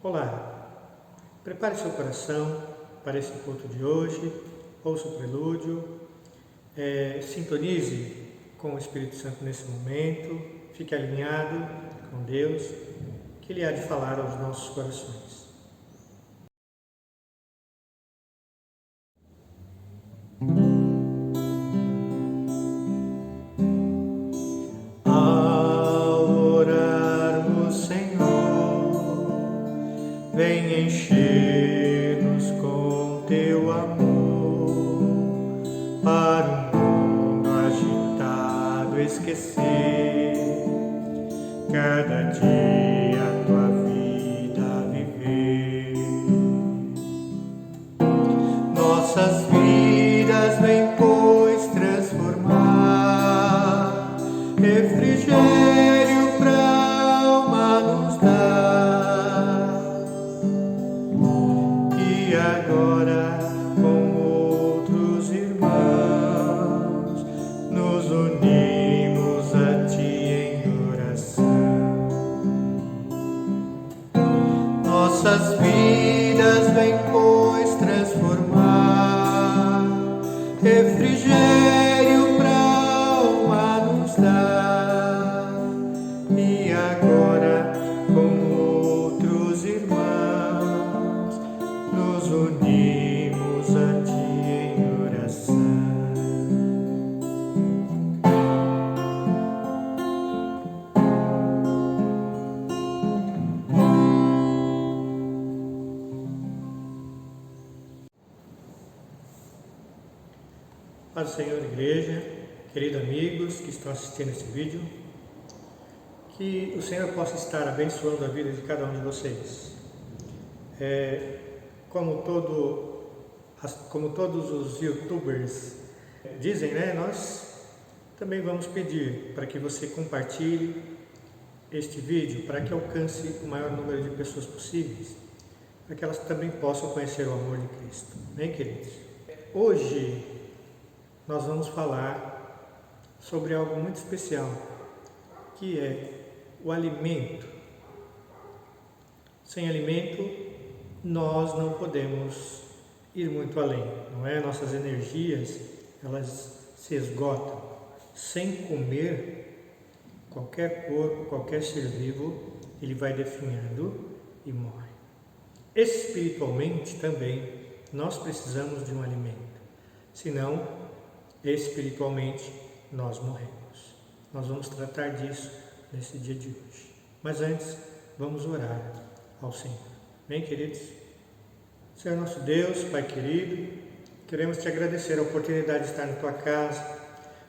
Olá, prepare seu coração para esse culto de hoje, ouça o prelúdio, sintonize com o Espírito Santo nesse momento, fique alinhado com Deus, que Ele há de falar aos nossos corações. Ao orarmos, Senhor, vem encher-nos com Teu amor, para um mundo agitado esquecer, cada dia a Tua vida viver. Nossas vidas vem, pois, transformar, refrigério pra alma nos dá. E agora, com outros irmãos, nos unimos a Ti em oração. Nossas vidas vem, pois, transformar, refrigério pra alma nos dá. E agora, com outros irmãos, nos unimos a Ti em oração. Paz do Senhor, igreja, queridos amigos que estão assistindo esse vídeo, que o Senhor possa estar abençoando a vida de cada um de vocês. Como todos os youtubers dizem, nós também vamos pedir para que você compartilhe este vídeo para que alcance o maior número de pessoas possíveis, para que elas também possam conhecer o amor de Cristo. Bem, queridos? Hoje nós vamos falar sobre algo muito especial, que é o alimento. Sem alimento, nós não podemos ir muito além, não é? Nossas energias, elas se esgotam. Sem comer, qualquer corpo, qualquer ser vivo, ele vai definhando e morre. Espiritualmente também, nós precisamos de um alimento, senão espiritualmente nós morremos. Nós vamos tratar disso nesse dia de hoje. Mas antes, vamos orar ao Senhor. Bem, queridos? Senhor nosso Deus, Pai querido, queremos Te agradecer a oportunidade de estar na Tua casa,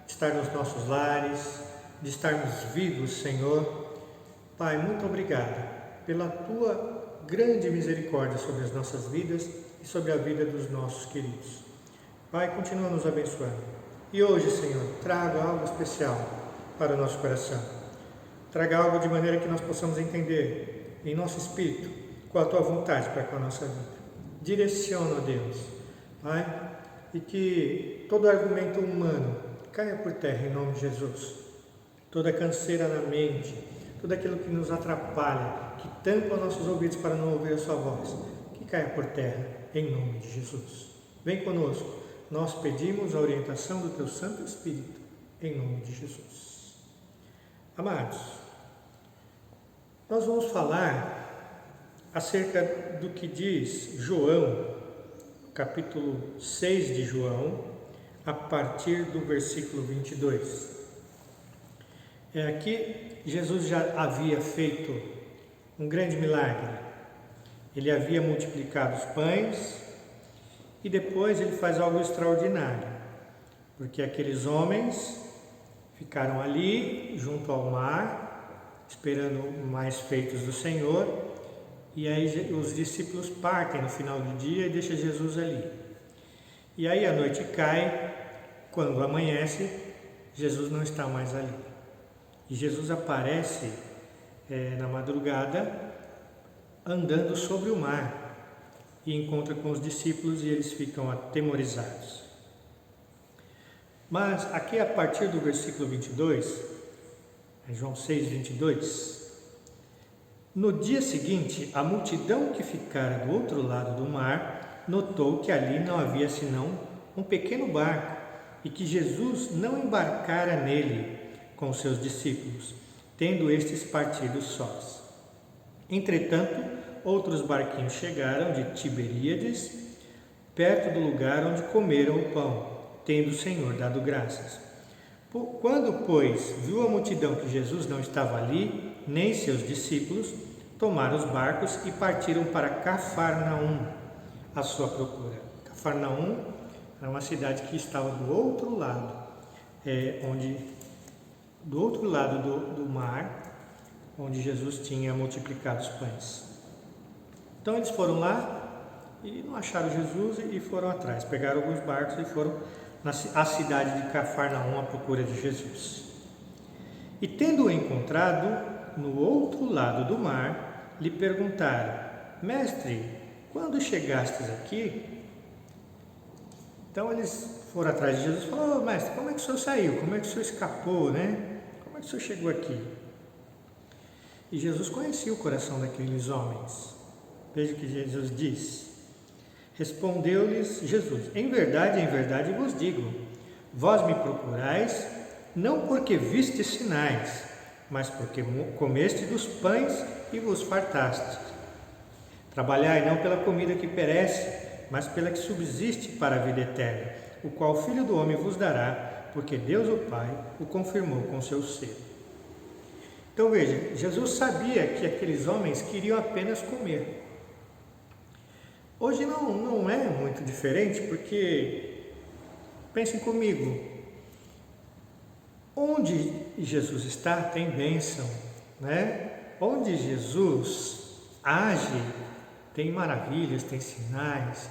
de estar nos nossos lares, de estarmos vivos, Senhor. Pai, muito obrigado pela Tua grande misericórdia sobre as nossas vidas e sobre a vida dos nossos queridos. Pai, continua nos abençoando. E hoje, Senhor, traga algo especial para o nosso coração. Traga algo de maneira que nós possamos entender em nosso espírito qual a Tua vontade para com a nossa vida. Direciona, Deus, Pai, e que todo argumento humano caia por terra em nome de Jesus. Toda canseira na mente, tudo aquilo que nos atrapalha, que tampa nossos ouvidos para não ouvir a Sua voz, que caia por terra em nome de Jesus. Vem conosco. Nós pedimos a orientação do Teu Santo Espírito, em nome de Jesus. Amados, nós vamos falar acerca do que diz João, capítulo 6 de João, a partir do versículo 22. Aqui Jesus já havia feito um grande milagre. Ele havia multiplicado os pães, e depois ele faz algo extraordinário, porque aqueles homens ficaram ali, junto ao mar, esperando mais feitos do Senhor, e aí os discípulos partem no final do dia e deixam Jesus ali. E aí a noite cai, quando amanhece, Jesus não está mais ali. E Jesus aparece na madrugada, andando sobre o mar, e encontra com os discípulos e eles ficam atemorizados. Mas aqui a partir do versículo 22, João 6, 22, No dia seguinte, a multidão que ficara do outro lado do mar notou que ali não havia senão um pequeno barco e que Jesus não embarcara nele com os seus discípulos, tendo estes partido sós. Entretanto, outros barquinhos chegaram de Tiberíades, perto do lugar onde comeram o pão, tendo o Senhor dado graças. Quando, pois, viu a multidão que Jesus não estava ali, nem seus discípulos, tomaram os barcos e partiram para Cafarnaum, à sua procura. Cafarnaum era uma cidade que estava do outro lado, do mar, onde Jesus tinha multiplicado os pães. Então eles foram lá e não acharam Jesus e foram atrás. Pegaram alguns barcos e foram à cidade de Cafarnaum à procura de Jesus. E tendo-o encontrado no outro lado do mar, lhe perguntaram: Mestre, quando chegastes aqui? Então eles foram atrás de Jesus e falaram: Mestre, como é que o senhor saiu? Como é que o senhor escapou, né? Como é que o senhor chegou aqui? E Jesus conhecia o coração daqueles homens. Veja o que Jesus diz. Respondeu-lhes Jesus: em verdade vos digo, vós me procurais, não porque vistes sinais, mas porque comeste dos pães e vos fartastes. Trabalhai não pela comida que perece, mas pela que subsiste para a vida eterna, o qual o Filho do Homem vos dará, porque Deus o Pai o confirmou com seu selo. Então veja, Jesus sabia que aqueles homens queriam apenas comer. Hoje não é muito diferente, porque, pensem comigo, onde Jesus está tem bênção, né? Onde Jesus age, tem maravilhas, tem sinais,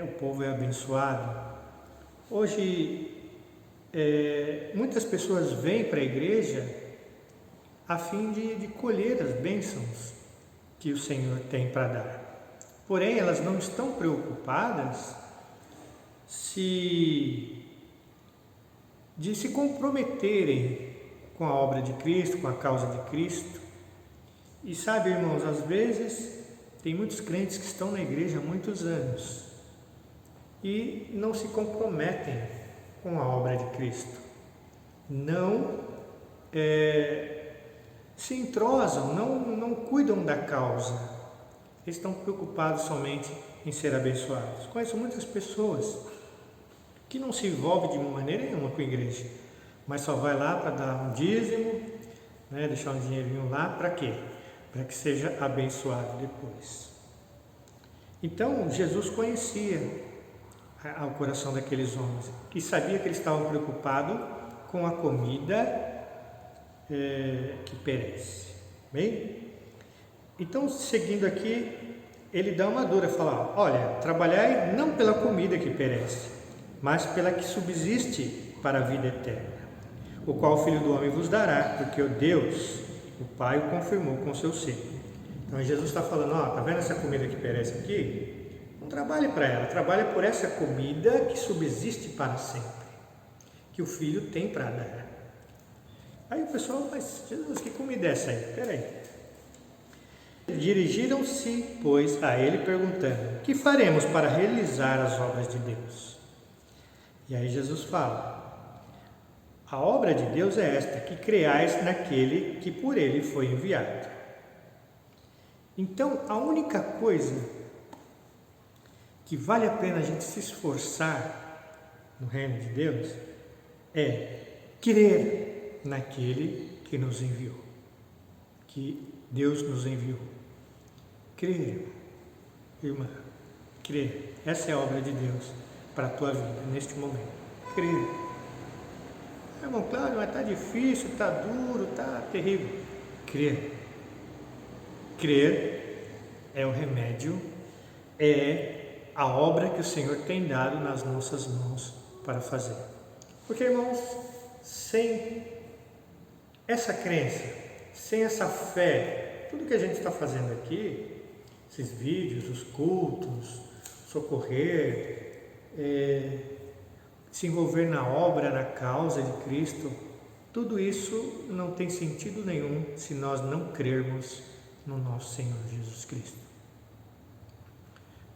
o povo é abençoado. Hoje, muitas pessoas vêm para a igreja a fim de colher as bênçãos que o Senhor tem para dar. Porém, elas não estão preocupadas de se comprometerem com a obra de Cristo, com a causa de Cristo. E sabe, irmãos, às vezes tem muitos crentes que estão na igreja há muitos anos e não se comprometem com a obra de Cristo. Não se entrosam, não cuidam da causa. Eles estão preocupados somente em ser abençoados. Conheço muitas pessoas que não se envolvem de maneira nenhuma com a igreja, mas só vai lá para dar um dízimo, né, deixar um dinheirinho lá, para quê? Para que seja abençoado depois. Então, Jesus conhecia o coração daqueles homens e sabia que eles estavam preocupados com a comida que perece. Bem? Então, seguindo aqui, ele dá uma dura, fala: olha, trabalhai não pela comida que perece, mas pela que subsiste para a vida eterna, o qual o Filho do Homem vos dará, porque o Deus, o Pai, o confirmou com seu selo. Então Jesus está falando: está vendo essa comida que perece aqui? Não trabalhe para ela, trabalhe por essa comida que subsiste para sempre, que o Filho tem para dar. Aí o pessoal: mas Jesus, que comida é essa aí? Peraí. Dirigiram-se, pois, a ele perguntando: que faremos para realizar as obras de Deus? E aí Jesus fala: a obra de Deus é esta, que creais naquele que por ele foi enviado. Então, a única coisa que vale a pena a gente se esforçar no reino de Deus é crer naquele que nos enviou, que Deus nos enviou. Crer, irmã, crer. Essa é a obra de Deus para a tua vida neste momento. Crer. Irmão Cláudio, mas está difícil, está duro, está terrível. Crer. Crer é o remédio, é a obra que o Senhor tem dado nas nossas mãos para fazer. Porque, irmãos, sem essa crença, sem essa fé, tudo que a gente está fazendo aqui, esses vídeos, os cultos, socorrer, se envolver na obra, na causa de Cristo, tudo isso não tem sentido nenhum se nós não crermos no nosso Senhor Jesus Cristo.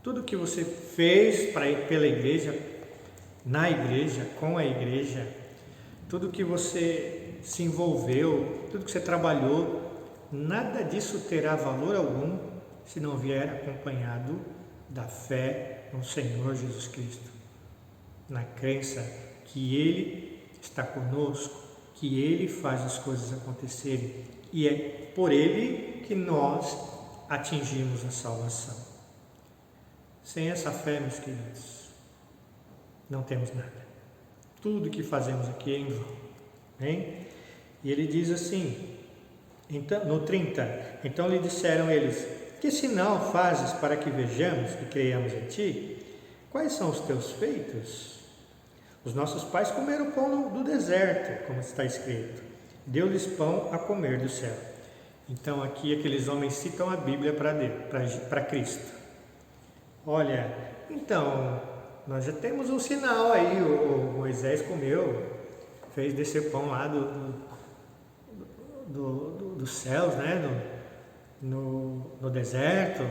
Tudo que você fez pela igreja, na igreja, com a igreja, tudo que você se envolveu, tudo que você trabalhou, nada disso terá valor algum se não vier acompanhado da fé no Senhor Jesus Cristo, na crença que Ele está conosco, que Ele faz as coisas acontecerem e é por Ele que nós atingimos a salvação. Sem essa fé, meus queridos, não temos nada. Tudo que fazemos aqui é em vão. Hein? E ele diz assim, então, no 30, então lhe disseram eles, que sinal fazes para que vejamos e creiamos em ti? Quais são os teus feitos? Os nossos pais comeram pão do deserto, como está escrito. Deu-lhes pão a comer do céu. Então aqui aqueles homens citam a Bíblia para Cristo. Olha, então, nós já temos um sinal aí, o Moisés comeu, fez descer pão lá dos céus, né, no deserto.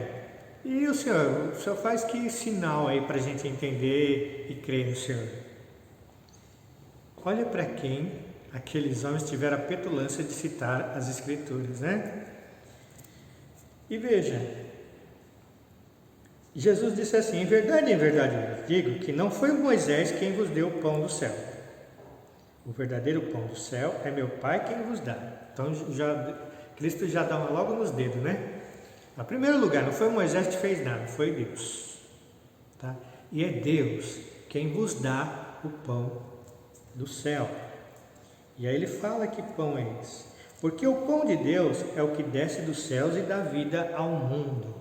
E o senhor faz que sinal aí para a gente entender e crer no Senhor? Olha para quem aqueles homens tiveram a petulância de citar as Escrituras, né? E veja, Jesus disse assim, em verdade eu vos digo que não foi Moisés quem vos deu o pão do céu. O verdadeiro pão do céu é meu Pai quem vos dá. Então Cristo já dá logo nos dedos, né? Em primeiro lugar, não foi Moisés que fez nada, foi Deus. Tá? E é Deus quem vos dá o pão do céu. E aí ele fala que pão é esse. Porque o pão de Deus é o que desce dos céus e dá vida ao mundo.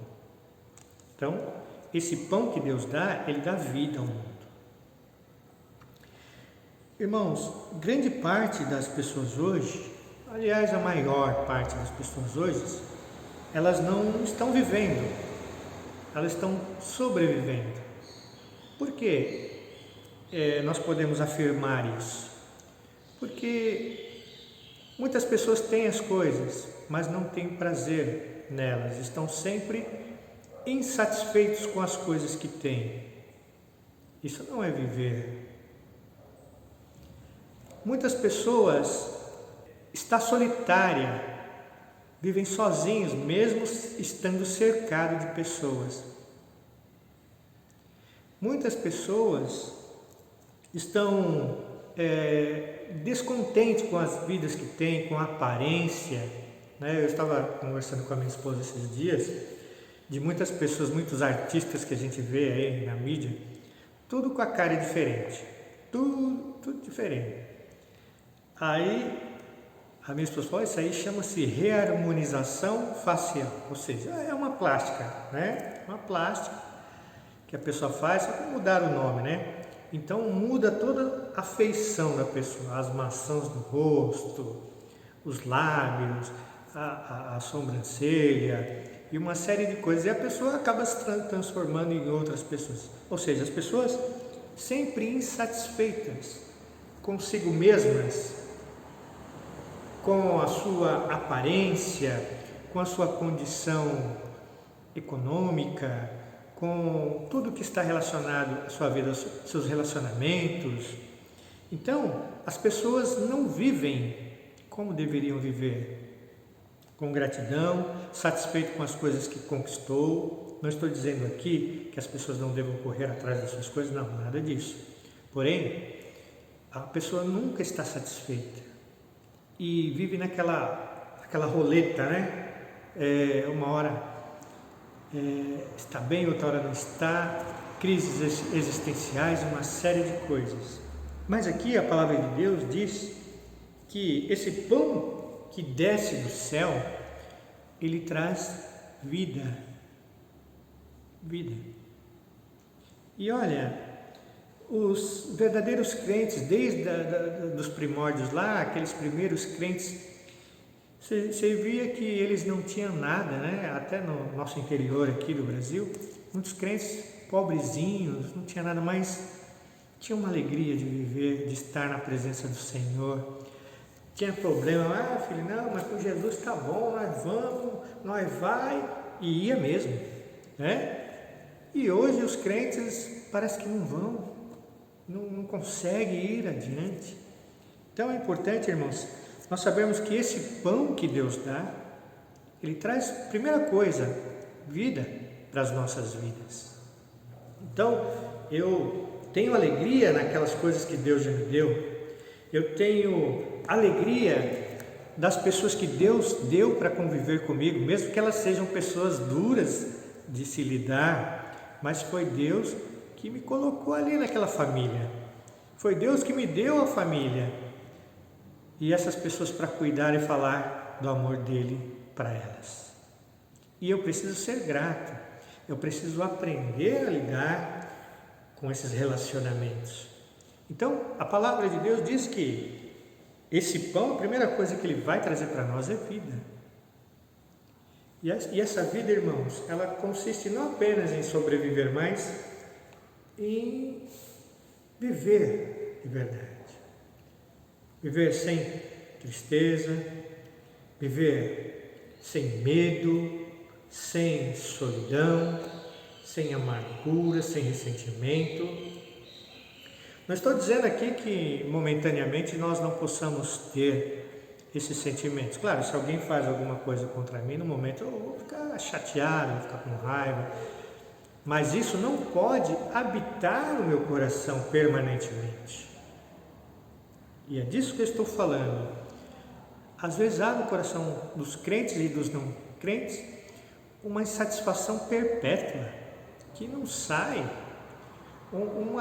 Então, esse pão que Deus dá, ele dá vida ao mundo. Irmãos, grande parte das pessoas hoje, aliás, a maior parte das pessoas hoje, elas não estão vivendo, elas estão sobrevivendo. Por que nós podemos afirmar isso? Porque muitas pessoas têm as coisas, mas não têm prazer nelas, estão sempre insatisfeitos com as coisas que têm. Isso não é viver. Muitas pessoas estão solitárias, vivem sozinhos, mesmo estando cercados de pessoas. Muitas pessoas estão descontentes com as vidas que têm, com a aparência. Né? Eu estava conversando com a minha esposa esses dias, de muitas pessoas, muitos artistas que a gente vê aí na mídia, tudo com a cara diferente, tudo diferente. Aí a minha esposa falou, isso aí chama-se reharmonização facial, ou seja, é uma plástica, né? Uma plástica que a pessoa faz, só para mudar o nome, né? Então muda toda a feição da pessoa, as maçãs do rosto, os lábios, a sobrancelha e uma série de coisas, e a pessoa acaba se transformando em outras pessoas. Ou seja, as pessoas sempre insatisfeitas consigo mesmas, com a sua aparência, com a sua condição econômica, com tudo que está relacionado à sua vida, aos seus relacionamentos. Então, as pessoas não vivem como deveriam viver, com gratidão, satisfeito com as coisas que conquistou. Não estou dizendo aqui que as pessoas não devam correr atrás das suas coisas, não, nada disso. Porém, a pessoa nunca está satisfeita e vive naquela roleta, né? Uma hora está bem, outra hora não está, crises existenciais, uma série de coisas. Mas aqui a palavra de Deus diz que esse pão que desce do céu, ele traz vida. E olha, os verdadeiros crentes, desde dos primórdios lá, aqueles primeiros crentes, você via que eles não tinham nada, né? Até no nosso interior aqui do Brasil, muitos crentes pobrezinhos, não tinha nada, mas tinha uma alegria de viver, de estar na presença do Senhor. tinha problema, filho, não, mas com Jesus tá bom, nós vamos, nós vai, e ia mesmo, né? E hoje os crentes parece que não vão, não conseguem ir adiante. Então é importante, irmãos, nós sabemos que esse pão que Deus dá, ele traz, primeira coisa, vida para as nossas vidas. Então, eu tenho alegria naquelas coisas que Deus já me deu, eu tenho alegria das pessoas que Deus deu para conviver comigo, mesmo que elas sejam pessoas duras de se lidar, mas foi Deus que me colocou ali naquela família, foi Deus que me deu a família, e essas pessoas para cuidar e falar do amor dele para elas. E eu preciso ser grato, eu preciso aprender a lidar com esses relacionamentos. Então, a palavra de Deus diz que esse pão, a primeira coisa que ele vai trazer para nós é vida. E essa vida, irmãos, ela consiste não apenas em sobreviver, mas em viver de verdade. Viver sem tristeza, viver sem medo, sem solidão, sem amargura, sem ressentimento. Não estou dizendo aqui que momentaneamente nós não possamos ter esses sentimentos. Claro, se alguém faz alguma coisa contra mim, no momento eu vou ficar chateado, vou ficar com raiva, mas isso não pode habitar o meu coração permanentemente. E é disso que eu estou falando. Às vezes há no coração dos crentes e dos não crentes uma insatisfação perpétua que não sai, um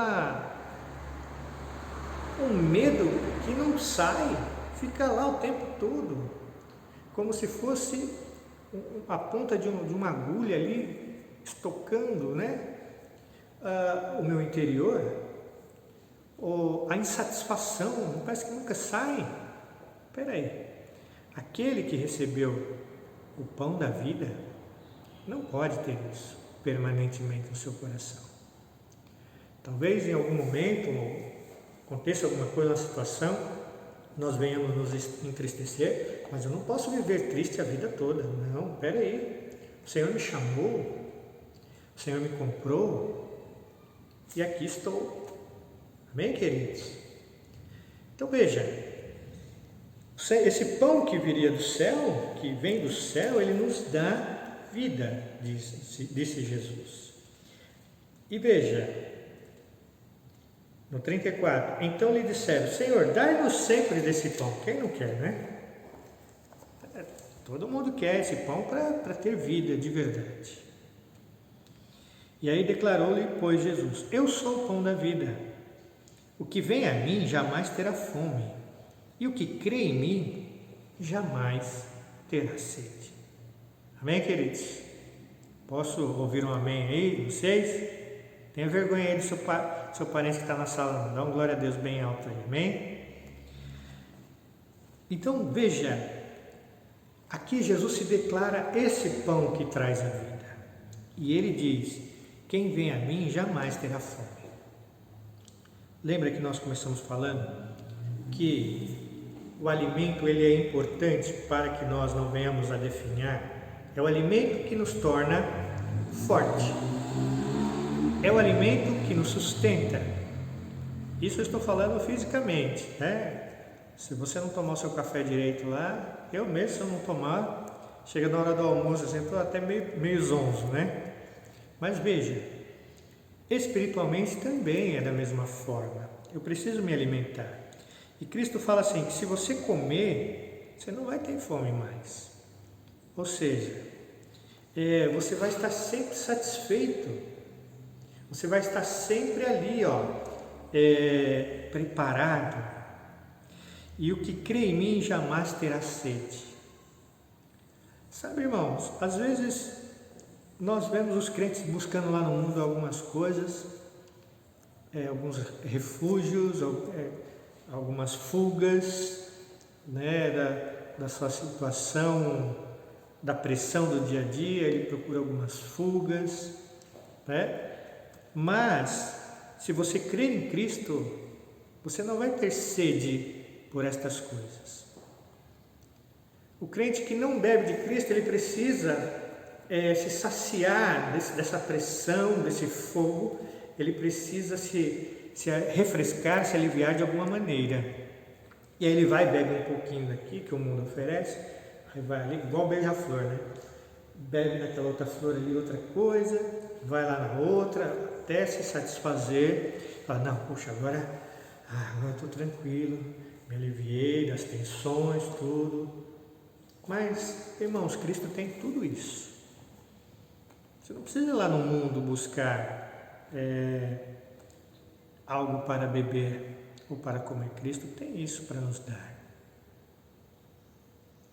medo que não sai, fica lá o tempo todo, como se fosse a ponta de uma agulha ali, estocando, né, o meu interior, ou a insatisfação, parece que nunca sai. Espera aí, aquele que recebeu o pão da vida não pode ter isso permanentemente no seu coração. Talvez em algum momento aconteça alguma coisa na situação, nós venhamos nos entristecer, mas eu não posso viver triste a vida toda. Não, espera aí, o Senhor me chamou, o Senhor me comprou e aqui estou. Amém, queridos? Então veja, esse pão que viria do céu, que vem do céu, ele nos dá vida, disse Jesus. E veja, no 34, então lhe disseram, Senhor, dai-nos sempre desse pão. Quem não quer, né? Todo mundo quer esse pão para ter vida de verdade. E aí declarou-lhe, pois, Jesus, eu sou o pão da vida. O que vem a mim jamais terá fome, e o que crê em mim jamais terá sede. Amém, queridos? Posso ouvir um amém aí, vocês? Tenha vergonha aí do seu parente que está na sala, dá uma glória a Deus bem alto aí, amém? Então veja, aqui Jesus se declara esse pão que traz a vida, e ele diz, quem vem a mim jamais terá fome. Lembra que nós começamos falando que o alimento ele é importante para que nós não venhamos a definhar? É o alimento que nos torna forte. É o alimento que nos sustenta. Isso eu estou falando fisicamente, né? Se você não tomar o seu café direito lá, eu mesmo, se eu não tomar, chega na hora do almoço, assim, estou até meio zonzo, né? Mas veja, espiritualmente também é da mesma forma. Eu preciso me alimentar. E Cristo fala assim, que se você comer, você não vai ter fome mais. Ou seja, você vai estar sempre satisfeito. Você vai estar sempre ali, preparado. E o que crê em mim jamais terá sede. Sabe, irmãos, às vezes nós vemos os crentes buscando lá no mundo algumas coisas, alguns refúgios, algumas fugas, né, da sua situação, da pressão do dia a dia, ele procura algumas fugas, né? Mas, se você crer em Cristo, você não vai ter sede por estas coisas. O crente que não bebe de Cristo, ele precisa se saciar dessa pressão, desse fogo, ele precisa se refrescar, se aliviar de alguma maneira. E aí ele vai, bebe um pouquinho daqui que o mundo oferece, aí vai ali, igual beija-flor, né? Bebe naquela outra flor ali outra coisa, vai lá na outra, até se satisfazer. Fala, não, puxa, agora eu estou tranquilo, me aliviei das tensões, tudo. Mas, irmãos, Cristo tem tudo isso. Você não precisa ir lá no mundo buscar algo para beber ou para comer. Cristo tem isso para nos dar.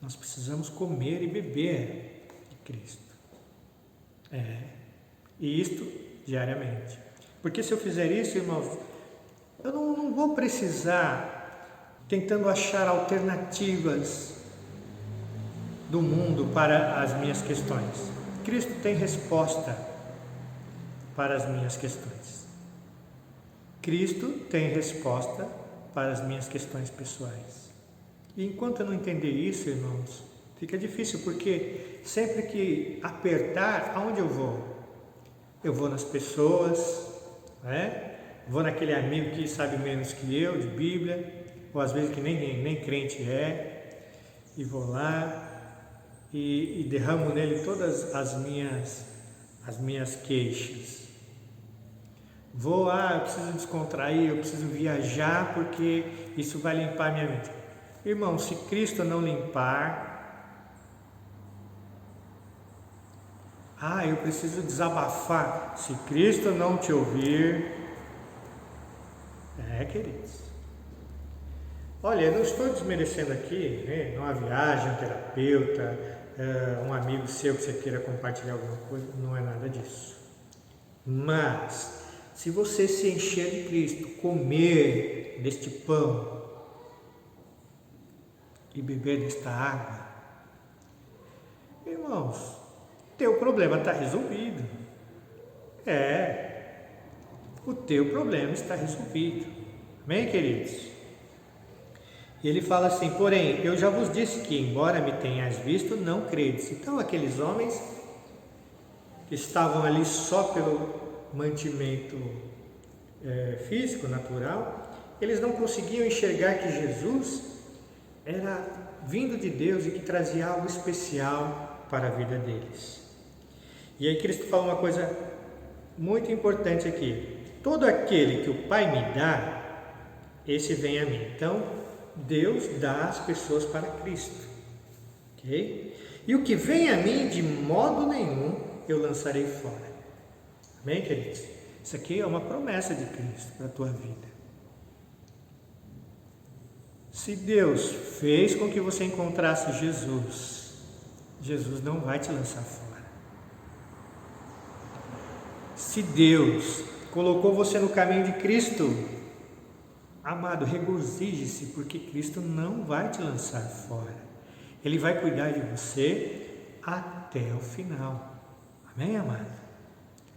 Nós precisamos comer e beber de Cristo. E isto diariamente. Porque se eu fizer isso, irmãos, eu não vou precisar tentando achar alternativas do mundo para as minhas questões. Cristo tem resposta para as minhas questões. Cristo tem resposta para as minhas questões pessoais. E enquanto eu não entender isso, irmãos, fica difícil, porque sempre que apertar, aonde eu vou? Eu vou nas pessoas, né? Vou naquele amigo que sabe menos que eu de Bíblia, ou às vezes que nem crente e vou lá e derramo nele todas as minhas queixas. Vou, eu preciso descontrair, eu preciso viajar, porque isso vai limpar minha mente. Irmão, se Cristo não limpar, eu preciso desabafar. Se Cristo não te ouvir, queridos. Olha, eu não estou desmerecendo aqui, né, uma viagem, um terapeuta, um amigo seu que você queira compartilhar alguma coisa, não é nada disso. Mas, se você se encher de Cristo, comer deste pão e beber desta água, irmãos, teu problema está resolvido. O teu problema está resolvido. Amém, queridos? E ele fala assim, porém, eu já vos disse que, embora me tenhas visto, não credes. Então, aqueles homens que estavam ali só pelo mantimento físico, natural, eles não conseguiam enxergar que Jesus era vindo de Deus e que trazia algo especial para a vida deles. E aí Cristo fala uma coisa muito importante aqui. Todo aquele que o Pai me dá, esse vem a mim. Então, Deus dá as pessoas para Cristo. Ok? E o que vem a mim, de modo nenhum, eu lançarei fora. Amém, queridos? Isso aqui é uma promessa de Cristo para a tua vida. Se Deus fez com que você encontrasse Jesus, Jesus não vai te lançar fora. Se Deus colocou você no caminho de Cristo, amado, regozije-se, porque Cristo não vai te lançar fora. Ele vai cuidar de você até o final. Amém, amado?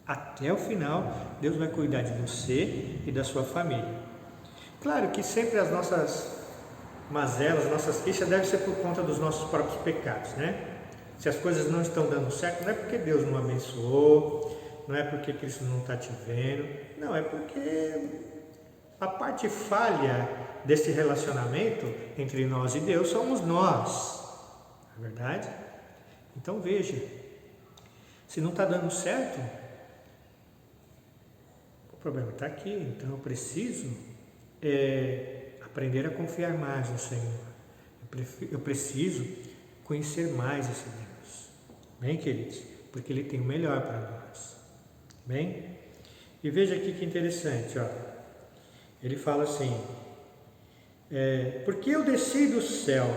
Até o final, Deus vai cuidar de você e da sua família. Claro que sempre as nossas mazelas, nossas queixas devem ser por conta dos nossos próprios pecados, né? Se as coisas não estão dando certo, não é porque Deus não abençoou, não é porque Cristo não está te vendo, não, é porque a parte falha desse relacionamento entre nós e Deus somos nós, não é verdade? Então veja, se não está dando certo, o problema está aqui. Então eu preciso aprender a confiar mais no Senhor. Eu preciso conhecer mais esse Deus. Bem, queridos? Porque Ele tem o melhor para nós. Bem? E veja aqui que interessante, ó. Ele fala assim, porque eu desci do céu,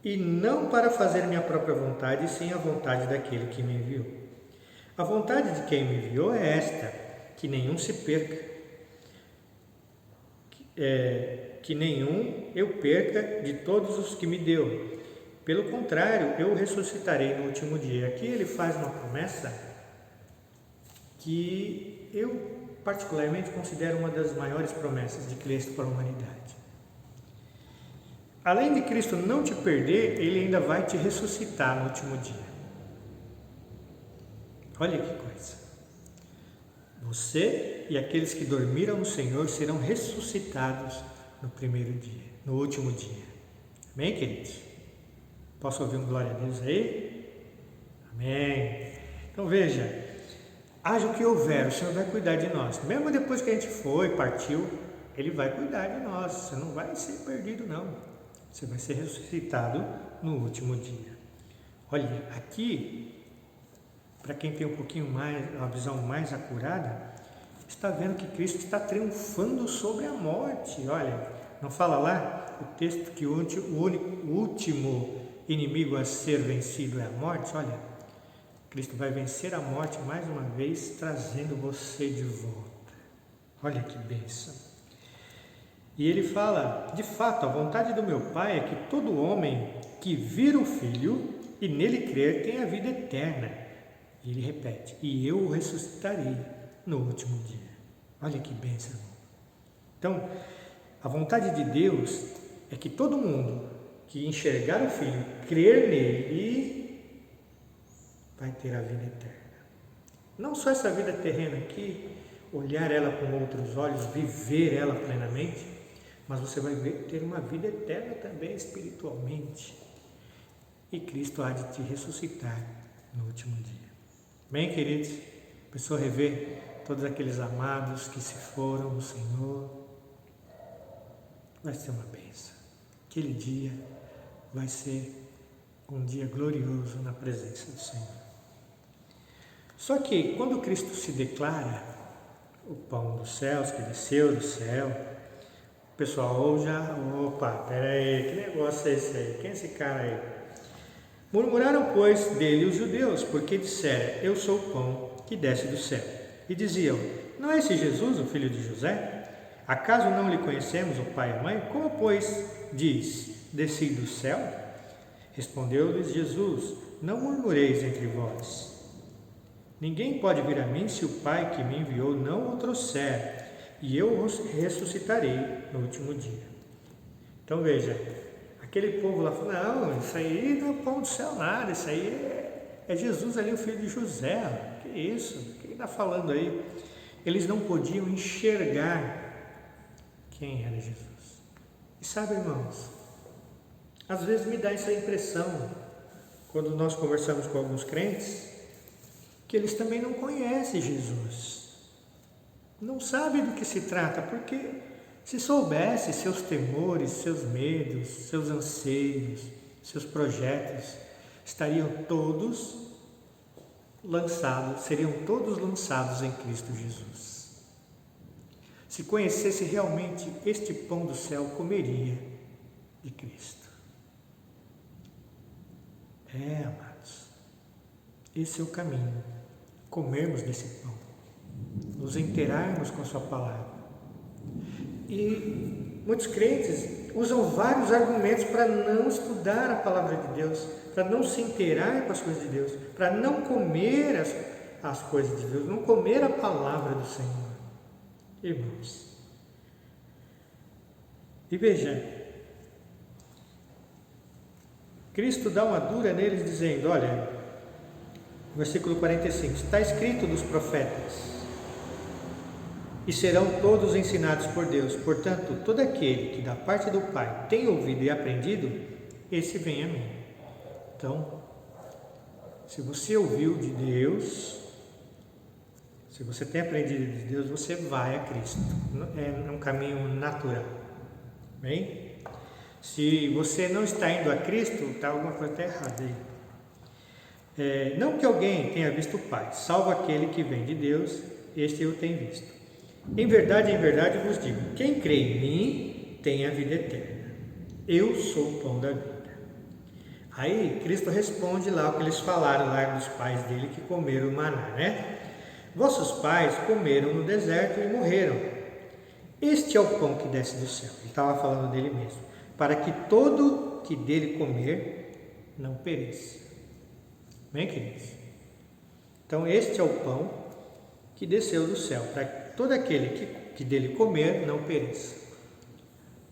e não para fazer minha própria vontade, sim a vontade daquele que me enviou. A vontade de quem me enviou é esta, que nenhum se perca, que nenhum eu perca de todos os que me deu. Pelo contrário, eu ressuscitarei no último dia. Aqui ele faz uma promessa que eu particularmente considero uma das maiores promessas de Cristo para a humanidade. além de Cristo não te perder, Ele ainda vai te ressuscitar no último dia. Olha que coisa. Você e aqueles que dormiram no Senhor serão ressuscitados no primeiro dia, no último dia. Amém, queridos? Posso ouvir um glória a Deus aí? Amém. Então veja, haja o que houver, o Senhor vai cuidar de nós. Mesmo depois que a gente foi, partiu, Ele vai cuidar de nós. Você não vai ser perdido, não. Você vai ser ressuscitado no último dia. Olha, aqui, para quem tem um pouquinho mais, uma visão mais acurada, está vendo que Cristo está triunfando sobre a morte. Olha, não fala lá o texto que o último inimigo a ser vencido é a morte? Olha, Cristo vai vencer a morte mais uma vez, trazendo você de volta. Olha que bênção. E ele fala, de fato, a vontade do meu Pai é que todo homem que vir o Filho e nele crer tenha a vida eterna. E ele repete, e eu o ressuscitarei no último dia. Olha que bênção, irmão. Então, a vontade de Deus é que todo mundo que enxergar o Filho, crer nele, vai ter a vida eterna. Não só essa vida terrena aqui, olhar ela com outros olhos, viver ela plenamente, mas você vai ter uma vida eterna também espiritualmente. E Cristo há de te ressuscitar no último dia. Bem, queridos, a pessoa rever todos aqueles amados que se foram no Senhor, vai ser uma bênção. Aquele dia vai ser um dia glorioso na presença do Senhor. Só que quando Cristo se declara o pão dos céus, que desceu do céu, o pessoal peraí, que negócio é esse aí? Quem é esse cara aí? Murmuraram, pois, dele os judeus, porque disseram, eu sou o pão que desce do céu. E diziam, não é esse Jesus, o filho de José? Acaso não lhe conhecemos o pai e a mãe? Como, pois, diz, desci do céu? Respondeu-lhes Jesus, não murmureis entre vós. Ninguém pode vir a mim se o Pai que me enviou não o trouxer, e eu o ressuscitarei no último dia. Então veja, aquele povo lá falou, não, isso aí não é pão do céu nada, isso aí é Jesus ali, o filho de José. Que isso? O que ele está falando aí? Eles não podiam enxergar quem era Jesus. E sabe, irmãos, às vezes me dá essa impressão, quando nós conversamos com alguns crentes, que eles também não conhecem Jesus, não sabem do que se trata, porque se soubesse seus temores, seus medos, seus anseios, seus projetos, estariam todos lançados, seriam todos lançados em Cristo Jesus. Se conhecesse realmente este pão do céu, comeria de Cristo. Amados, esse é o caminho. Comermos desse pão, nos inteirarmos com a sua palavra. E muitos crentes usam vários argumentos para não estudar a palavra de Deus, para não se inteirar com as coisas de Deus, para não comer as coisas de Deus, não comer a palavra do Senhor. Irmãos, e veja, Cristo dá uma dura neles dizendo, olha, versículo 45, está escrito dos profetas, e serão todos ensinados por Deus. Portanto, todo aquele que da parte do Pai tem ouvido e aprendido, esse vem a mim. Então, se você ouviu de Deus, se você tem aprendido de Deus, você vai a Cristo. É um caminho natural. Bem? Se você não está indo a Cristo, está alguma coisa errada aí. Não que alguém tenha visto o Pai, salvo aquele que vem de Deus, este eu tenho visto. Em verdade vos digo, quem crê em mim tem a vida eterna. Eu sou o pão da vida. Aí Cristo responde lá o que eles falaram lá dos pais dele que comeram o maná, né? Vossos pais comeram no deserto e morreram. Este é o pão que desce do céu. Ele estava falando dele mesmo. Para que todo que dele comer não pereça. Bem, queridos? Então, este é o pão que desceu do céu, para que todo aquele que dele comer não pereça.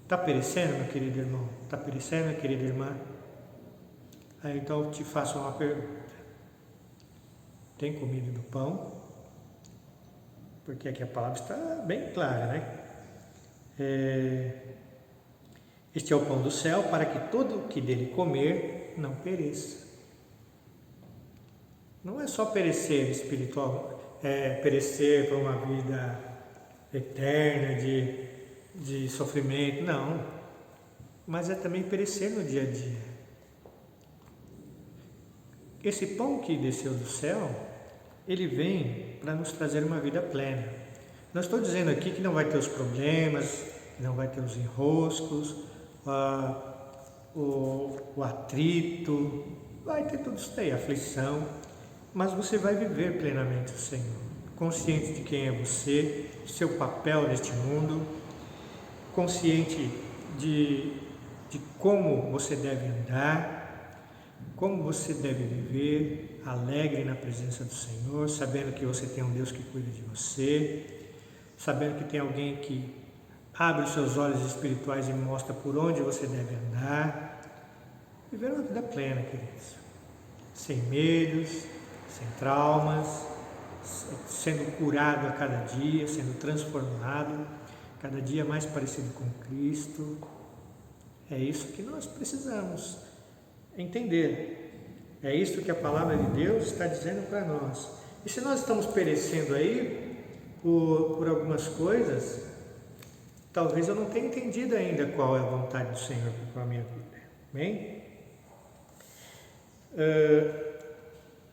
Está perecendo, meu querido irmão? Está perecendo, minha querida irmã? Aí então eu te faço uma pergunta. Tem comido do pão? Porque aqui a palavra está bem clara, né? Este é o pão do céu, para que todo o que dele comer não pereça. Não é só perecer espiritual, perecer para uma vida eterna de sofrimento, não. Mas é também perecer no dia a dia. Esse pão que desceu do céu, ele vem para nos trazer uma vida plena. Não estou dizendo aqui que não vai ter os problemas, que não vai ter os enroscos, o atrito, vai ter tudo isso daí, aflição, mas você vai viver plenamente o Senhor, consciente de quem é você, seu papel neste mundo, consciente de como você deve andar, como você deve viver, alegre na presença do Senhor, sabendo que você tem um Deus que cuida de você, sabendo que tem alguém que abre os seus olhos espirituais e mostra por onde você deve andar. Viver uma vida plena, queridos. Sem medos, sem traumas, sendo curado a cada dia, sendo transformado, cada dia mais parecido com Cristo. É isso que nós precisamos entender. É isso que a palavra de Deus está dizendo para nós. E se nós estamos perecendo aí por algumas coisas, talvez eu não tenha entendido ainda qual é a vontade do Senhor para a minha vida. Bem?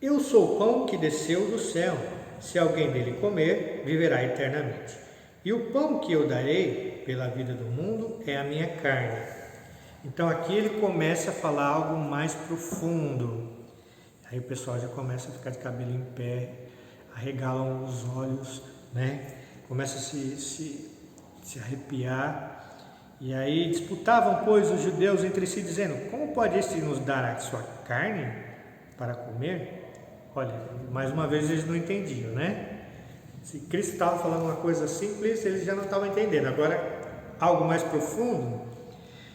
Eu sou o pão que desceu do céu. Se alguém dele comer, viverá eternamente. E o pão que eu darei pela vida do mundo é a minha carne. Então aqui ele começa a falar algo mais profundo. Aí o pessoal já começa a ficar de cabelo em pé, arregalam os olhos, né? Começa a se arrepiar. E aí disputavam, pois, os judeus entre si, dizendo: como pode este nos dar a sua carne para comer? Olha, mais uma vez eles não entendiam, né? Se Cristo estava falando uma coisa simples, eles já não estavam entendendo. Agora, algo mais profundo.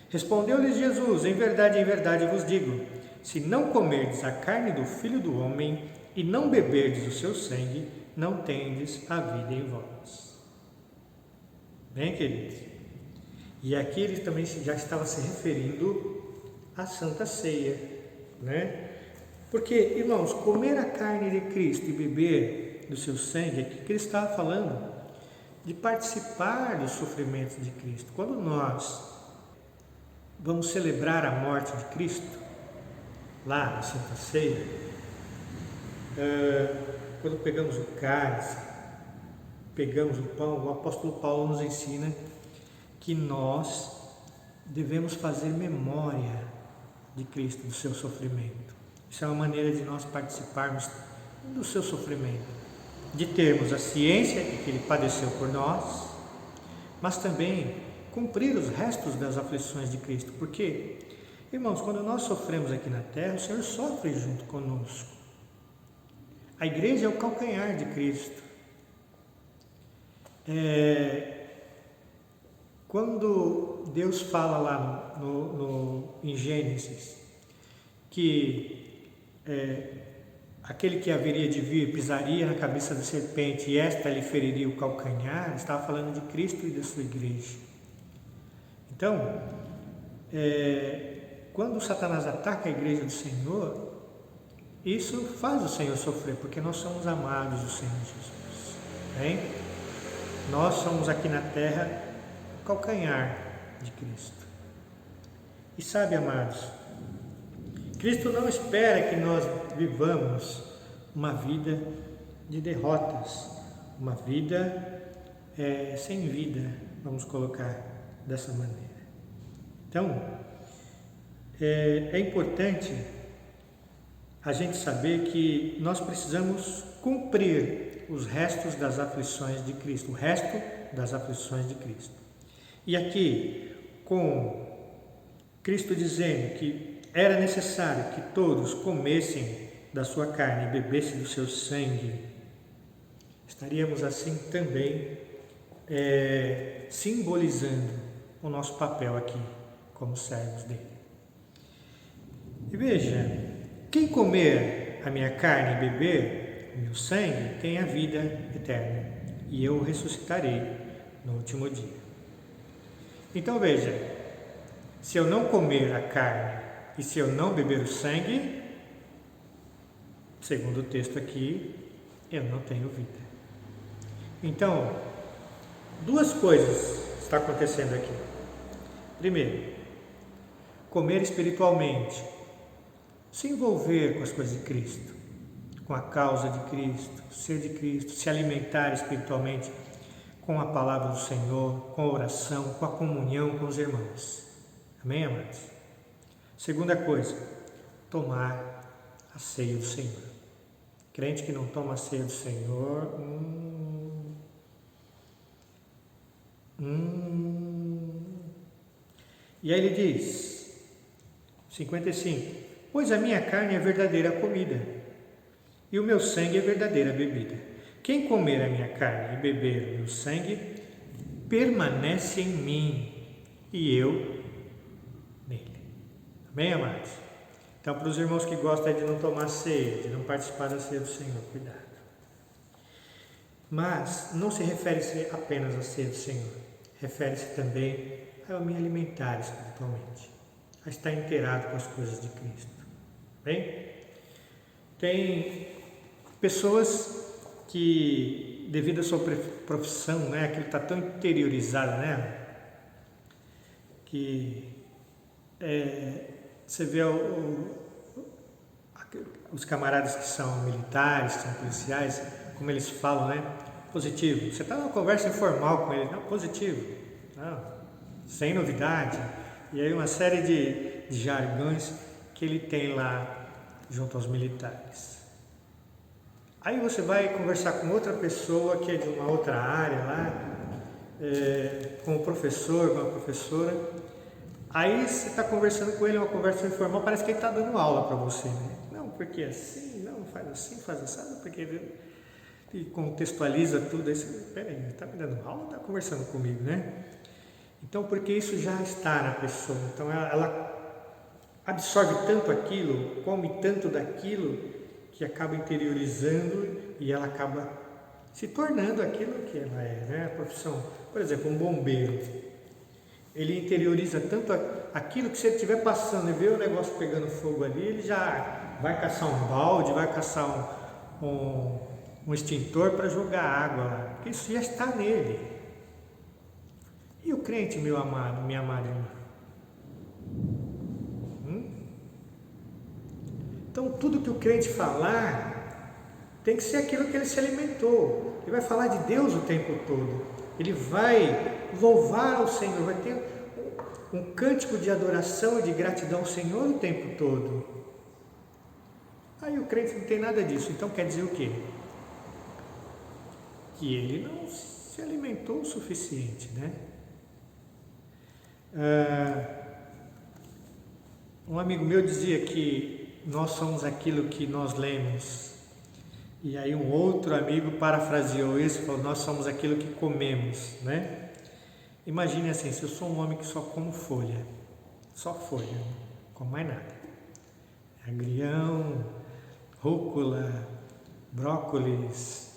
Respondeu-lhes Jesus: em verdade vos digo, se não comerdes a carne do Filho do Homem e não beberdes o seu sangue, não tendes a vida em vós. Bem, queridos? E aqui ele também já estava se referindo à Santa Ceia, né? Porque, irmãos, comer a carne de Cristo e beber do seu sangue, aqui que ele estava falando de participar dos sofrimentos de Cristo. Quando nós vamos celebrar a morte de Cristo, lá na Santa Ceia, quando pegamos o cálice, pegamos o pão, o apóstolo Paulo nos ensina que nós devemos fazer memória de Cristo, do seu sofrimento. Isso é uma maneira de nós participarmos do seu sofrimento, de termos a ciência de que ele padeceu por nós, mas também cumprir os restos das aflições de Cristo. Porque, irmãos, quando nós sofremos aqui na terra, o Senhor sofre junto conosco. A igreja é o calcanhar de Cristo. Quando Deus fala lá em Gênesis que aquele que haveria de vir pisaria na cabeça da serpente e esta lhe feriria o calcanhar, estava falando de Cristo e da sua igreja. Então, quando Satanás ataca a igreja do Senhor, isso faz o Senhor sofrer, porque nós somos amados do Senhor Jesus. Bem? Nós somos aqui na terra o calcanhar de Cristo. E sabe, amados, Cristo não espera que nós vivamos uma vida de derrotas, uma vida sem vida, vamos colocar dessa maneira. Então, é importante a gente saber que nós precisamos cumprir os restos das aflições de Cristo, o resto das aflições de Cristo. E aqui, com Cristo dizendo que era necessário que todos comessem da sua carne e bebessem do seu sangue, estaríamos assim também simbolizando o nosso papel aqui como servos dele. E veja, quem comer a minha carne e beber o meu sangue tem a vida eterna, e eu o ressuscitarei no último dia. Então veja, se eu não comer a carne e se eu não beber o sangue, segundo o texto aqui, eu não tenho vida. Então, duas coisas estão acontecendo aqui. Primeiro, comer espiritualmente, se envolver com as coisas de Cristo, com a causa de Cristo, ser de Cristo, se alimentar espiritualmente com a palavra do Senhor, com a oração, com a comunhão com os irmãos. Amém, amados? Segunda coisa, tomar a ceia do Senhor. Crente que não toma a ceia do Senhor, E aí ele diz, 55, pois a minha carne é verdadeira comida, e o meu sangue é verdadeira bebida. Quem comer a minha carne e beber o meu sangue, permanece em mim, e eu nele. Amém, amados? Então, para os irmãos que gostam de não tomar ceia, de não participar da ceia do Senhor, cuidado. Mas não se refere apenas à ceia do Senhor, refere-se também a eu me alimentar espiritualmente, a estar inteirado com as coisas de Cristo. Bem? Tem pessoas que, devido à sua profissão, aquilo está tão interiorizado nela, que você vê os camaradas que são militares, que são policiais, como eles falam, positivo. Você está numa conversa informal com eles, não, positivo, não, sem novidade, e aí uma série de jargões que ele tem lá junto aos militares. Aí você vai conversar com outra pessoa que é de uma outra área lá, com o professor, com a professora, aí você está conversando com ele, uma conversa informal, parece que ele está dando aula para você, Não, porque assim, não, faz assim, faz assim, porque ele contextualiza tudo, aí você, peraí, ele está me dando aula ou está conversando comigo, Então, porque isso já está na pessoa, então ela absorve tanto aquilo, come tanto daquilo, que acaba interiorizando e ela acaba se tornando aquilo que ela é, A profissão, por exemplo, um bombeiro, ele interioriza tanto aquilo que se ele estiver passando e vê o negócio pegando fogo ali, ele já vai caçar um balde, vai caçar um extintor para jogar água lá, porque isso já está nele. E o crente, meu amado, minha amada irmã? Então, tudo que o crente falar tem que ser aquilo que ele se alimentou. Ele vai falar de Deus o tempo todo. Ele vai louvar ao Senhor, vai ter um cântico de adoração e de gratidão ao Senhor o tempo todo. Aí o crente não tem nada disso. Então quer dizer o quê? Que ele não se alimentou o suficiente, Um amigo meu dizia que nós somos aquilo que nós lemos, e aí um outro amigo parafraseou isso, falou, nós somos aquilo que comemos, Imagine assim, se eu sou um homem que só como folha, só folha, não como mais nada, agrião, rúcula, brócolis,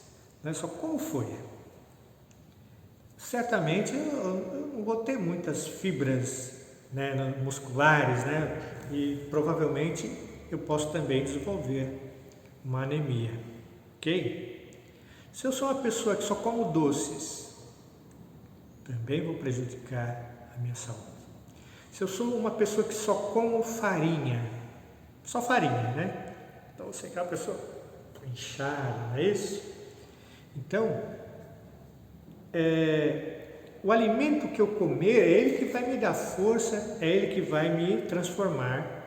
só como folha, certamente eu não vou ter muitas fibras musculares, e provavelmente eu posso também desenvolver uma anemia, ok? Se eu sou uma pessoa que só como doces, também vou prejudicar a minha saúde. Se eu sou uma pessoa que só como farinha, só farinha, então você é aquela pessoa inchada, não é isso? Então, o alimento que eu comer é ele que vai me dar força, é ele que vai me transformar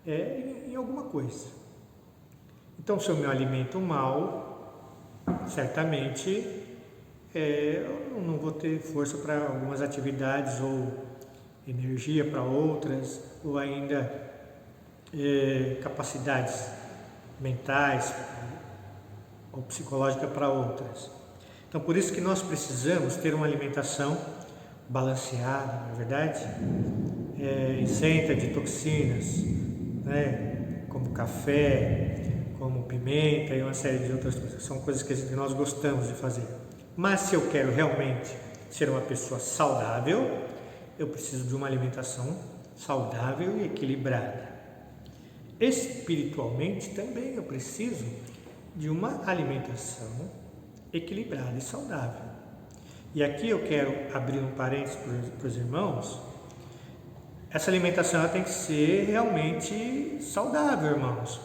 em alguma coisa. Então, se eu me alimento mal, certamente eu não vou ter força para algumas atividades ou energia para outras, ou ainda capacidades mentais ou psicológicas para outras. Então, por isso que nós precisamos ter uma alimentação balanceada, não é verdade? Isenta de toxinas, né? Como café, como pimenta e uma série de outras coisas. São coisas que nós gostamos de fazer. Mas se eu quero realmente ser uma pessoa saudável, eu preciso de uma alimentação saudável e equilibrada. Espiritualmente também eu preciso de uma alimentação equilibrada e saudável. E aqui eu quero abrir um parênteses para os irmãos. Essa alimentação ela tem que ser realmente saudável, irmãos.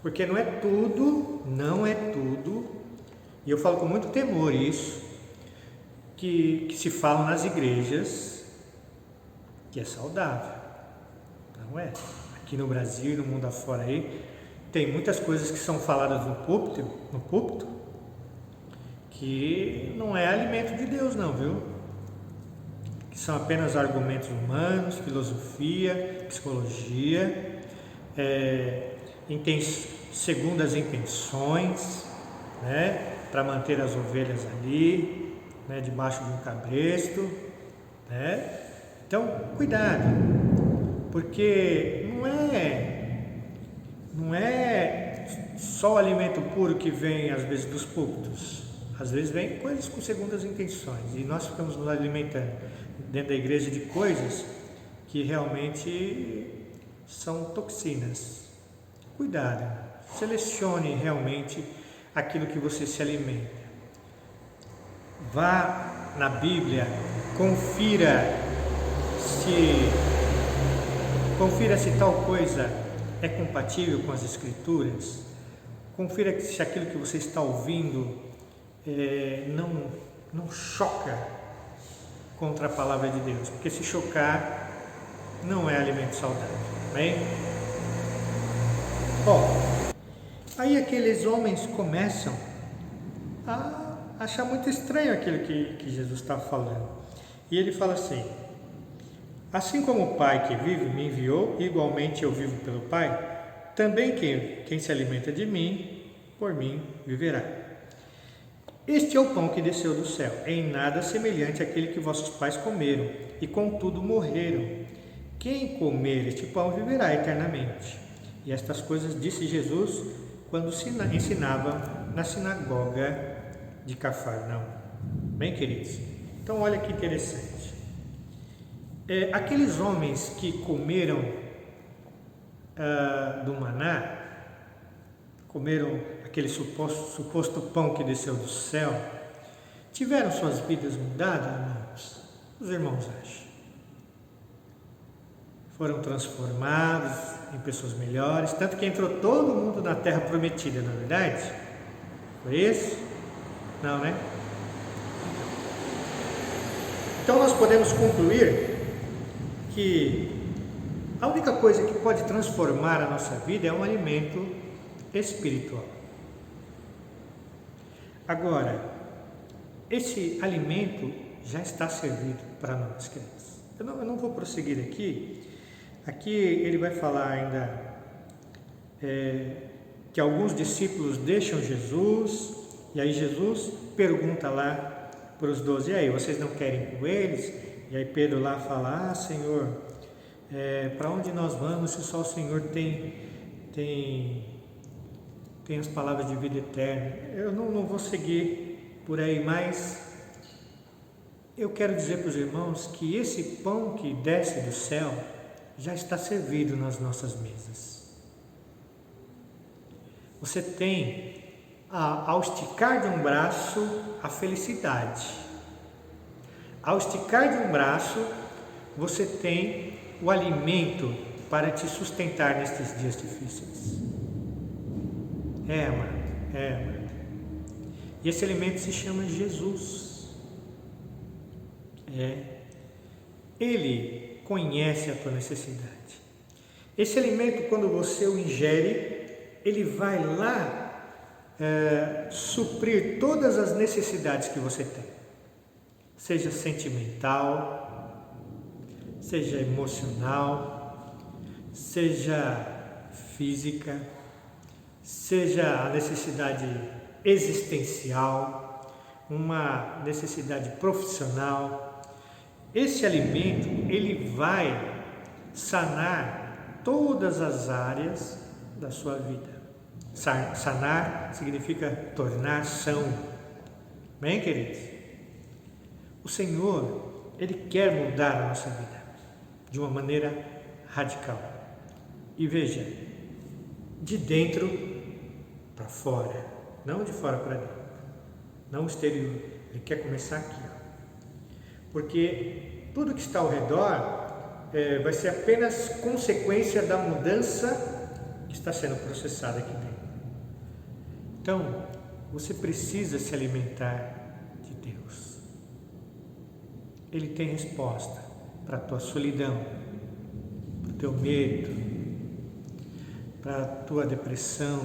Porque não é tudo, e eu falo com muito temor isso, que se fala nas igrejas que é saudável. Não é. Aqui no Brasil e no mundo afora aí, tem muitas coisas que são faladas no púlpito, que não é alimento de Deus não, viu? Que são apenas argumentos humanos, filosofia, psicologia, segundo as intenções, né? Para manter as ovelhas ali, né? Debaixo de um cabresto, né? Então, cuidado, porque não é só o alimento puro que vem às vezes dos púlpitos. Às vezes vem coisas com segundas intenções e nós ficamos nos alimentando dentro da igreja de coisas que realmente são toxinas. Cuidado, selecione realmente aquilo que você se alimenta. Vá na Bíblia, confira se tal coisa é compatível com as Escrituras. Confira se aquilo que você está ouvindo não choca contra a palavra de Deus, porque se chocar não é alimento saudável, bem? Bom, aí aqueles homens começam a achar muito estranho aquilo que Jesus está falando, e ele fala assim: assim como o Pai que vive me enviou, igualmente eu vivo pelo Pai, também quem se alimenta de mim, por mim viverá. Este é o pão que desceu do céu, em nada semelhante àquele que vossos pais comeram, e contudo morreram. Quem comer este pão viverá eternamente. E estas coisas disse Jesus quando ensinava na sinagoga de Cafarnaum. Bem, queridos, então olha que interessante. Aqueles homens que comeram do maná, comeram aquele suposto pão que desceu do céu, tiveram suas vidas mudadas, irmãos? Os irmãos acham? Foram transformados em pessoas melhores, tanto que entrou todo mundo na terra prometida, não é verdade? Foi isso? Não, né? Então nós podemos concluir que a única coisa que pode transformar a nossa vida é um alimento espiritual. Agora, esse alimento já está servido para nós, queridos. Eu não vou prosseguir aqui. Aqui ele vai falar ainda que alguns discípulos deixam Jesus, e aí Jesus pergunta lá para os 12, e aí, vocês não querem ir com eles? E aí Pedro lá fala: Senhor, para onde nós vamos se só o Senhor tem as palavras de vida eterna? Eu não vou seguir por aí, mas eu quero dizer para os irmãos que esse pão que desce do céu já está servido nas nossas mesas. Você tem, ao esticar de um braço, a felicidade. Ao esticar de um braço, você tem o alimento para te sustentar nestes dias difíceis. Amado. E esse alimento se chama Jesus. Ele conhece a tua necessidade. Esse alimento, quando você o ingere, ele vai lá suprir todas as necessidades que você tem, seja sentimental, seja emocional, seja física, seja a necessidade existencial, uma necessidade profissional. esse alimento, ele vai sanar todas as áreas da sua vida. Sanar significa tornar são. Bem, queridos? O Senhor, Ele quer mudar a nossa vida de uma maneira radical. E veja, de dentro para fora, não de fora para dentro, não o exterior. Ele quer começar aqui, ó. Porque tudo que está ao redor vai ser apenas consequência da mudança que está sendo processada aqui dentro. Então, você precisa se alimentar de Deus. Ele tem resposta para a tua solidão, para o teu medo, para a tua depressão,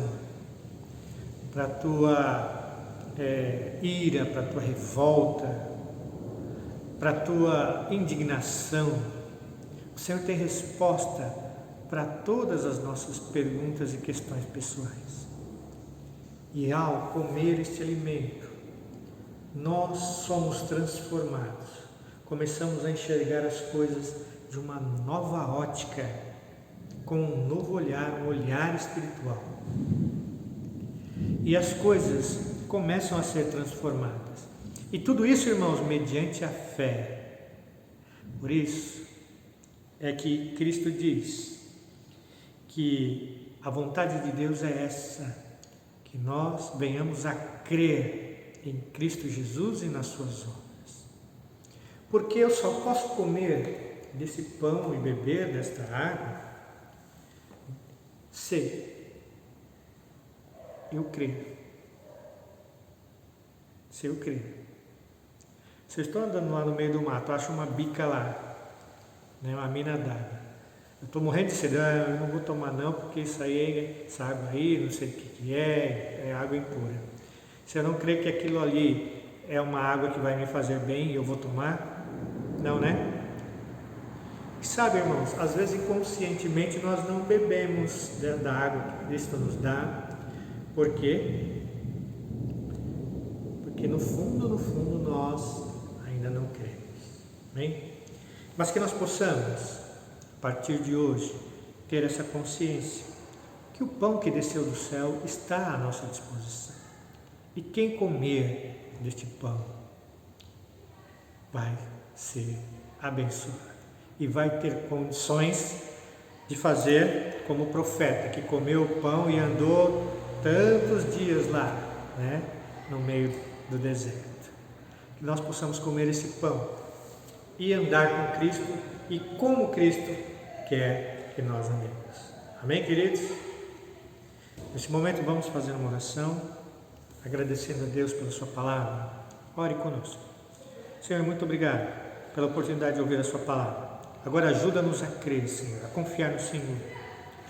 para a tua ira, para a tua revolta, para a tua indignação. O Senhor tem resposta para todas as nossas perguntas e questões pessoais. E ao comer este alimento, nós somos transformados. Começamos a enxergar as coisas de uma nova ótica, com um novo olhar, um olhar espiritual. E as coisas começam a ser transformadas. E tudo isso, irmãos, mediante a fé. Por isso é que Cristo diz que a vontade de Deus é essa, que nós venhamos a crer em Cristo Jesus e nas suas obras. Porque eu só posso comer desse pão e beber desta água se eu crer. Se eu crer. Se eu estou andando lá no meio do mato, acho uma bica lá, né, uma mina d'água. Eu estou morrendo de sede, eu não vou tomar não, porque isso aí, essa água aí, não sei o que é água impura. Se eu não crer que aquilo ali é uma água que vai me fazer bem e eu vou tomar, não, né? E sabe, irmãos, às vezes inconscientemente nós não bebemos da água que Cristo nos dá. Por quê? Porque no fundo nós ainda não cremos. Amém? Mas que nós possamos, a partir de hoje, ter essa consciência que o pão que desceu do céu está à nossa disposição. E quem comer deste pão vai ser abençoado e vai ter condições de fazer como o profeta que comeu o pão e andou tantos dias lá, né, no meio do deserto. Que nós possamos comer esse pão e andar com Cristo e como Cristo quer que nós andemos. Amém, queridos? Nesse momento vamos fazer uma oração, agradecendo a Deus pela sua palavra. Ore conosco. Senhor, muito obrigado pela oportunidade de ouvir a sua palavra. Agora ajuda-nos a crer, Senhor, a confiar no Senhor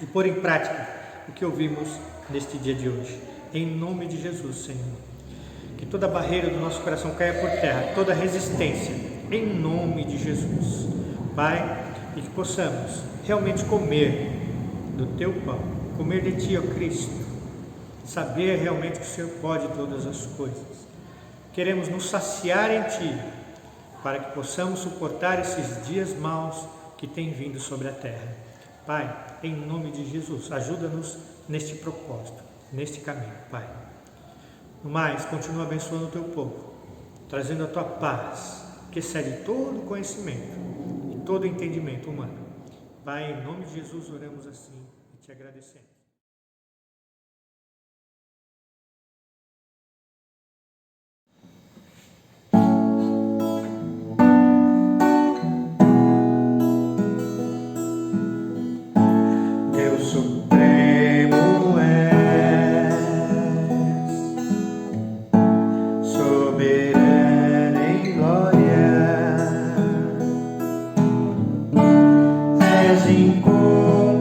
e pôr em prática o que ouvimos neste dia de hoje. Em nome de Jesus, Senhor. Que toda barreira do nosso coração caia por terra, toda resistência, em nome de Jesus. Pai, e que possamos realmente comer do Teu pão, comer de Ti, ó Cristo, saber realmente que o Senhor pode todas as coisas. Queremos nos saciar em Ti, para que possamos suportar esses dias maus que têm vindo sobre a terra. Pai, em nome de Jesus, ajuda-nos neste propósito, neste caminho, Pai. No mais, continua abençoando o Teu povo, trazendo a Tua paz, que excede todo conhecimento e todo entendimento humano. Pai, em nome de Jesus, oramos assim e Te agradecemos. Incomparável.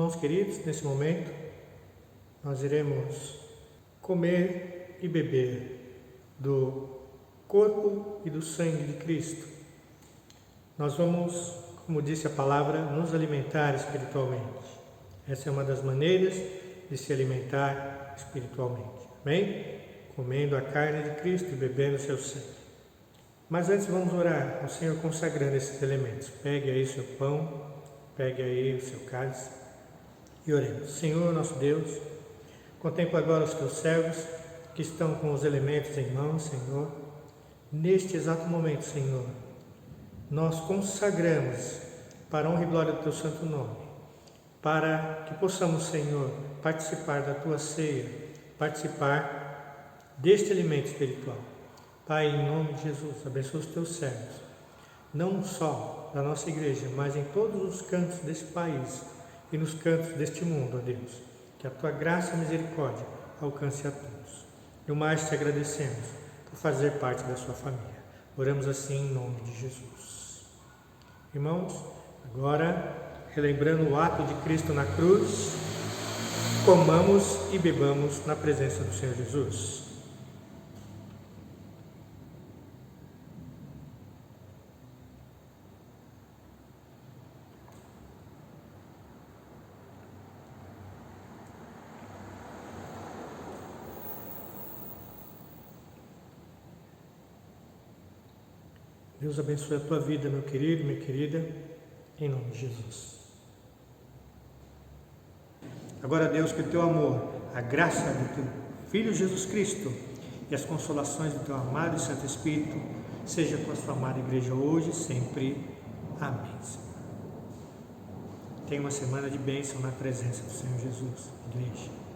Irmãos queridos, nesse momento nós iremos comer e beber do corpo e do sangue de Cristo. Nós vamos, como disse a palavra, nos alimentar espiritualmente. Essa é uma das maneiras de se alimentar espiritualmente. Amém? Comendo a carne de Cristo e bebendo seu sangue. Mas antes vamos orar ao Senhor consagrando esses elementos. Pegue aí o seu pão, pegue aí o seu cálice e oremos. Senhor, nosso Deus, contempla agora os teus servos que estão com os elementos em mãos, Senhor. Neste exato momento, Senhor, nós consagramos para a honra e glória do teu santo nome, para que possamos, Senhor, participar da tua ceia, participar deste alimento espiritual. Pai, em nome de Jesus, abençoa os teus servos, não só da nossa igreja, mas em todos os cantos desse país e nos cantos deste mundo, ó Deus. Que a tua graça e misericórdia alcance a todos. E o mais te agradecemos por fazer parte da sua família. Oramos assim em nome de Jesus. Irmãos, agora, relembrando o ato de Cristo na cruz, comamos e bebamos na presença do Senhor Jesus. Deus abençoe a tua vida, meu querido, minha querida, em nome de Jesus. Agora, Deus, que o teu amor, a graça do teu Filho Jesus Cristo e as consolações do teu amado e Santo Espírito seja com a sua amada igreja hoje e sempre. Amém. Tenha uma semana de bênção na presença do Senhor Jesus, igreja.